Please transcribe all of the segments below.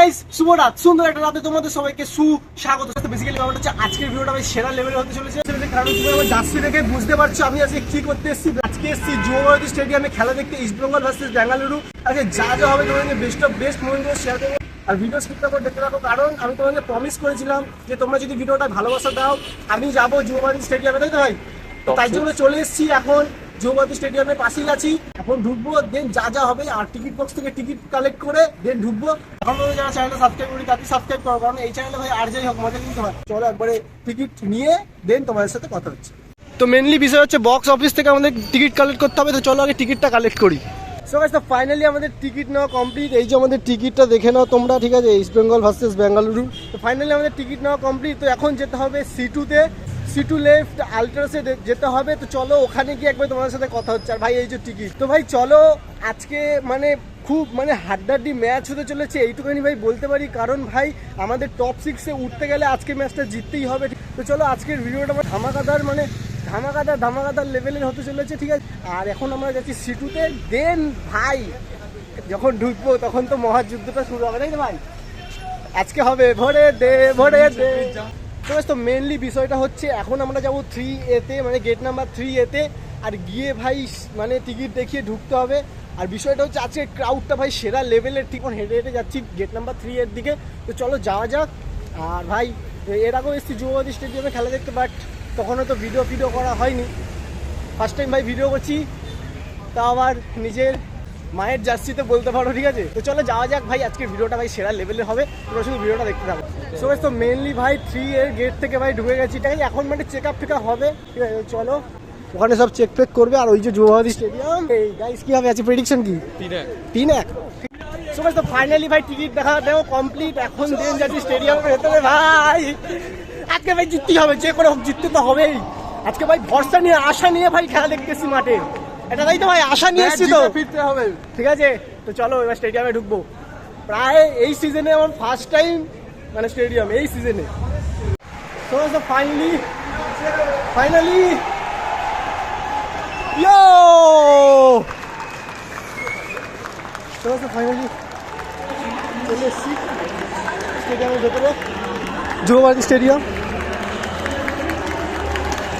Guys, শুভ রাত। সুন্দর একটা রাতে তোমাদের সবাইকে সুস্বাগত। বেসিক্যালি ব্যাপারটা হচ্ছে আজকের ভিডিওটা ভাই সেরা লেভেলে হতে চলেছে। কারণ তুমি আমার জার্সি দেখে বুঝতে পারছো আমি আজকে কি করতে এসেছি। আজকে এসেছি যুব ভারতী স্টেডিয়ামে খেলা দেখতে, ইস্ট বেঙ্গল ভার্সেস বেঙ্গালুরু। আজকে যা যা হবে তোমাদের বেস্ট অফ বেস্ট মোমেন্টগুলো শেয়ার করবো। আর ভিডিও স্কিপ করে দেখতে থাকো, কারণ আমি তোমাদের প্রমিস করেছিলাম যে তোমরা যদি ভিডিওটা ভালোবাসা দাও আমি যাবো যুব ভারতী স্টেডিয়ামে, তাই তো ভাই? তাই জন্য চলে এসেছি এখন যুব ভারতী স্টেডিয়ামের পাশেই আছি। এখন ঢুকবো, দেন যা যা হবে আর টিকিট বক্স থেকে টিকিট কালেক্ট করে দেন ঢুকবো। এখন যারা চ্যানেলটা সাবস্ক্রাইব করি তাকে সাবস্ক্রাইব করো, কারণ এই চ্যানেলে ভাই আর যাই হোক মজা কিন্তু হয়। চলো একবারে টিকিট নিয়ে দেন তোমাদের সাথে কথা হচ্ছে। তো মেনলি বিষয় হচ্ছে বক্স অফিস থেকে আমাদের টিকিট কালেক্ট করতে হবে, তো চলো আগে টিকিটটা কালেক্ট করি। সো গাইস, তো ফাইনালি আমাদের টিকিট নেওয়া কমপ্লিট। এই যে আমাদের টিকিটটা দেখে নাও তোমরা, ঠিক আছে? East Bengal versus Bengaluru. তো ফাইনালি আমাদের টিকিট নেওয়া কমপ্লিট। তো এখন যেতে হবে সিটুতে, সিটু লেফট আলট্রাসে যেতে হবে। তো চলো ওখানে গিয়ে একবার তোমাদের সাথে কথা হচ্ছে। আর ভাই এই যে টিকিট, তো ভাই চলো আজকে খুব হাড্ডাহাড্ডি ম্যাচ হতে চলেছে, এইটুখানি ভাই বলতে পারি। কারণ ভাই আমাদের টপ 6-এ উঠতে গেলে আজকে ম্যাচটা জিততেই হবে। তো চলো আজকের ভিডিওটা ধামাকাদার লেভেলের হতে চলেছে, ঠিক আছে? আর এখন আমরা যাচ্ছি সিটুতে। দেন ভাই যখন ঢুকবো তখন তো মহাযুদ্ধটা শুরু হবে, তাই তো ভাই? আজকে হবে ভরে দে। তো মেনলি বিষয়টা হচ্ছে এখন আমরা যাবো 3A-তে, গেট নাম্বার 3A-তে। আর গিয়ে ভাই টিকিট দেখিয়ে ঢুকতে হবে। আর বিষয়টা হচ্ছে আজকে ক্রাউডটা ভাই সেরা লেভেলের। ঠিক হেঁটে হেঁটে যাচ্ছি গেট নাম্বার 3-এর দিকে। তো চলো যাওয়া যাক। আর ভাই এর আগেও এসেছি যুব ভারতী স্টেডিয়ামে খেলা দেখতে, বাট তখনও তো ভিডিও করা হয়নি। ফার্স্ট টাইম ভাই ভিডিও করছি, তা আবার নিজের মায়ের জার্সিতে বলতে পারো, ঠিক আছে? তো চলো যাওয়া যাক ভাই। আজকের ভিডিওটা ভাই সেরা লেভেলের হবে, তোমরা শুধু ভিডিওটা দেখতে থাকো। সো গাইস, তো মেনলি ভাই 3-এর গেট থেকে ভাই ঢুকে গেছি, ঠিক আছে? এখন চেক আপ হবে, ঠিক আছে? চলো ওখানে সব চেক ফেক করবে। আর ওই যে যুব ভারতী স্টেডিয়াম, এই গাইস কি হবে আছে প্রেডিকশন কি? 3-1। সো গাইস, তো ফাইনালি ভাই টিকিট দেখা দেওয়া কমপ্লিট। এখন দেন যাচ্ছি স্টেডিয়ামের ভেতরে। ভাই আজকে ভাই জিততেই হবে, যে করে হোক জিততে তো হবেই। আজকে ভাই ভরসা নিয়ে আশা নিয়ে ভাই খেলা দেখতেছি মাঠে, এটা তাই তো ভাই? আশা নিয়ে এসেছি তো, ফিরতে হবে, ঠিক আছে? তো চলো এবার স্টেডিয়ামে ঢুকবো। প্রায় এই সিজনে আমার ফার্স্ট টাইম স্টেডিয়াম এই সিজনে। তো ফাইনালি ফাইনালি চলে এসেছি স্টেডিয়ামের ভেতরে, যুব ভারতী স্টেডিয়াম।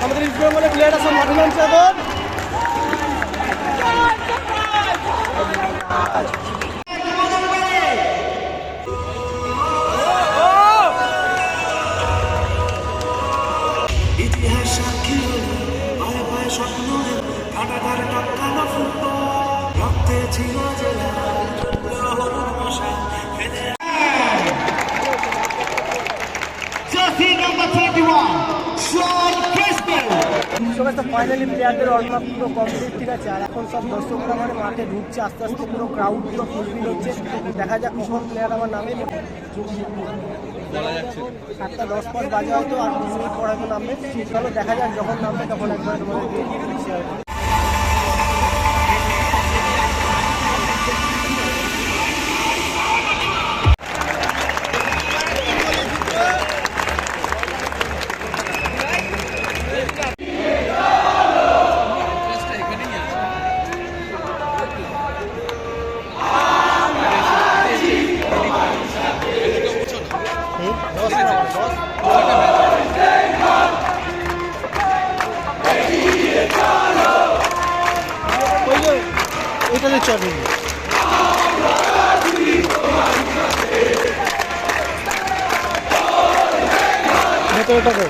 আমাদের ইস্ট বেঙ্গলের প্লেয়াররা সব মাঠে নামছে এখন। ফাইনালি প্লেয়ারদের ওয়ার্ম পুরো কমপ্লিট, ঠিক আছে? আর এখন সব দর্শকরা মাঠে ঢুকছে আস্তে আস্তে, পুরো ক্রাউড পুরো ফুলফিল হচ্ছে। দেখা যাক কখন প্লেয়ার আমার নামে। 7:10 বাজে হয়তো, আর 2 মিনিট পর হয়তো নামবে। চলো দেখা যাক, যখন নামবে তখন একবার তোমাদের শেয়ার করবো। এটাতে চলে ভেতরটা কর।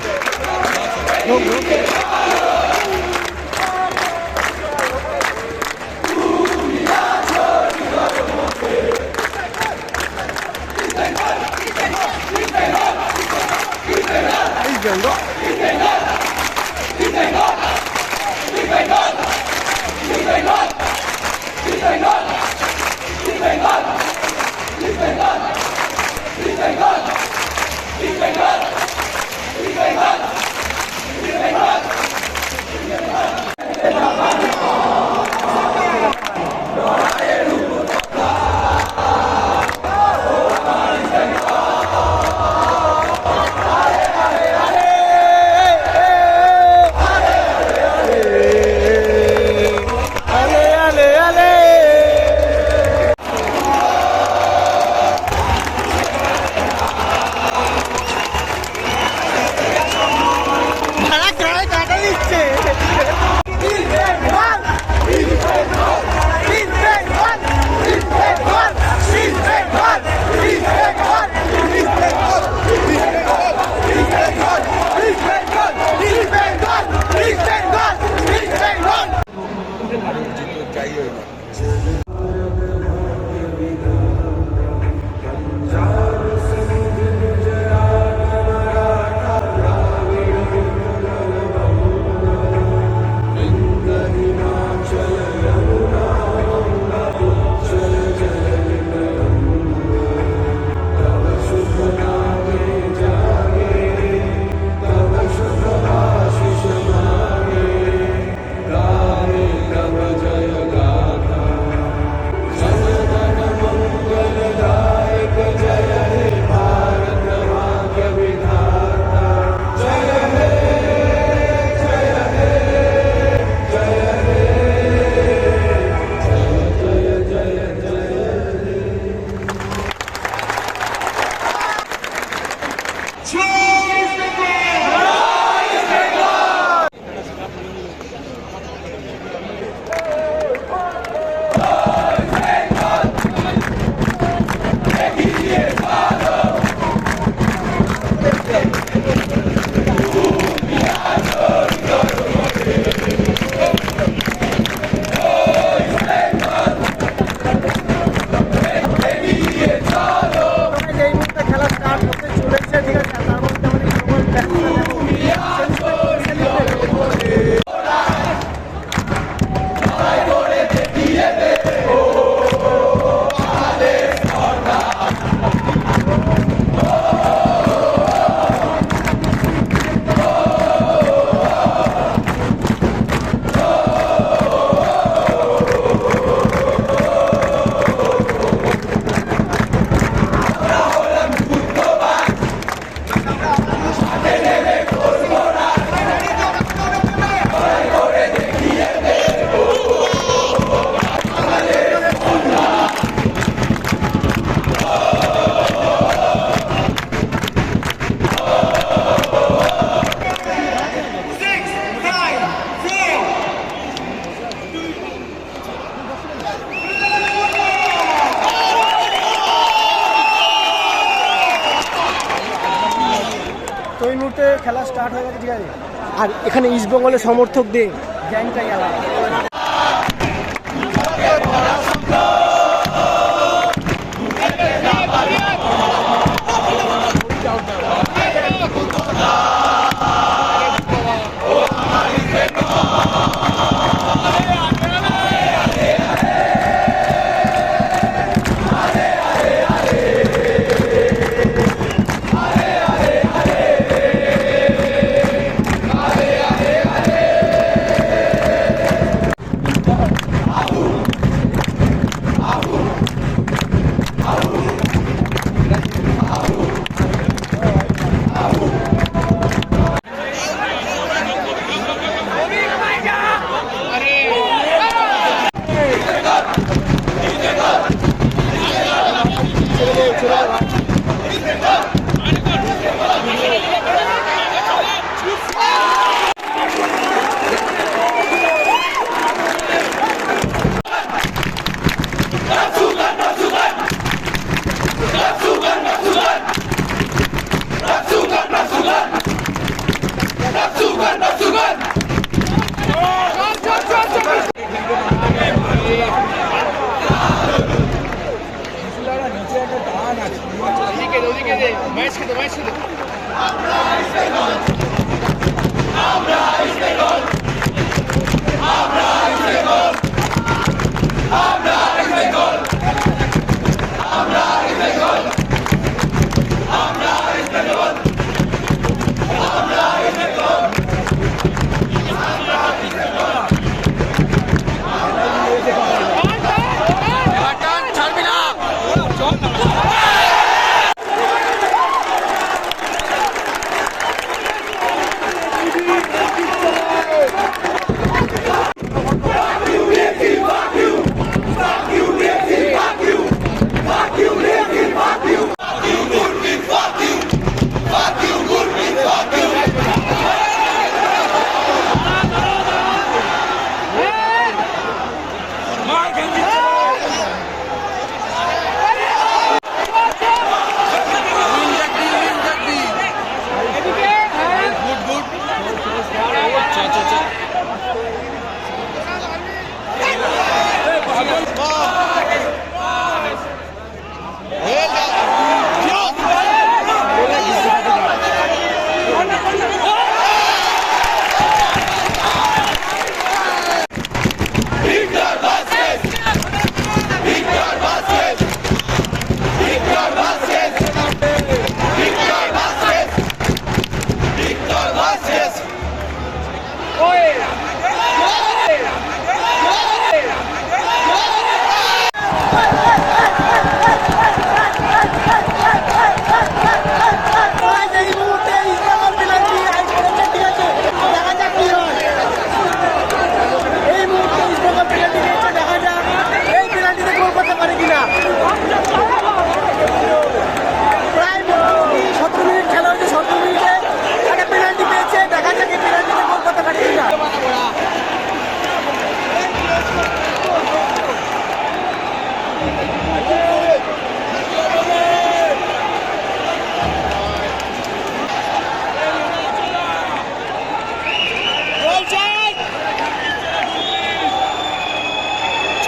তো এই মুহূর্তে খেলা স্টার্ট হয়ে গেছে, ঠিক আছে। আর এখানে ইস্টবেঙ্গলের সমর্থকদের গ্যাংটাই আলাদা।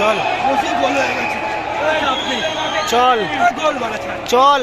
চল চল চল